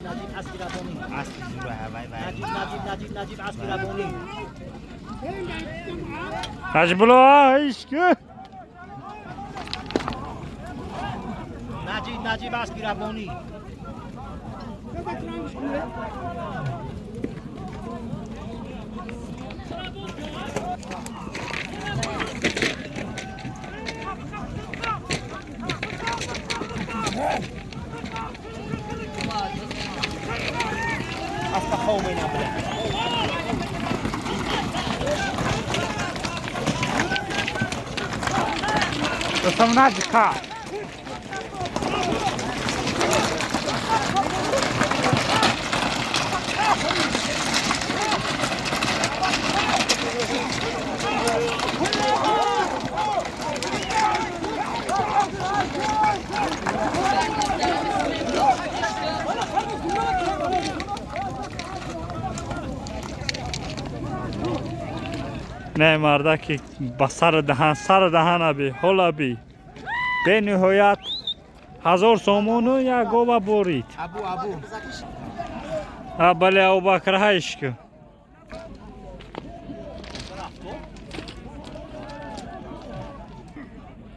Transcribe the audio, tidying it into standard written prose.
Najib Aspiraboni. Najib Aspiraboni. Najibullah ishki. Najib Aspiraboni. Hasta home na bile. To są Nadzika. Neymar'daki sarı dahan abi, hol abi. Be nihayet hazır somunu ya gova borit. Abu. Ha bale o bakra işki.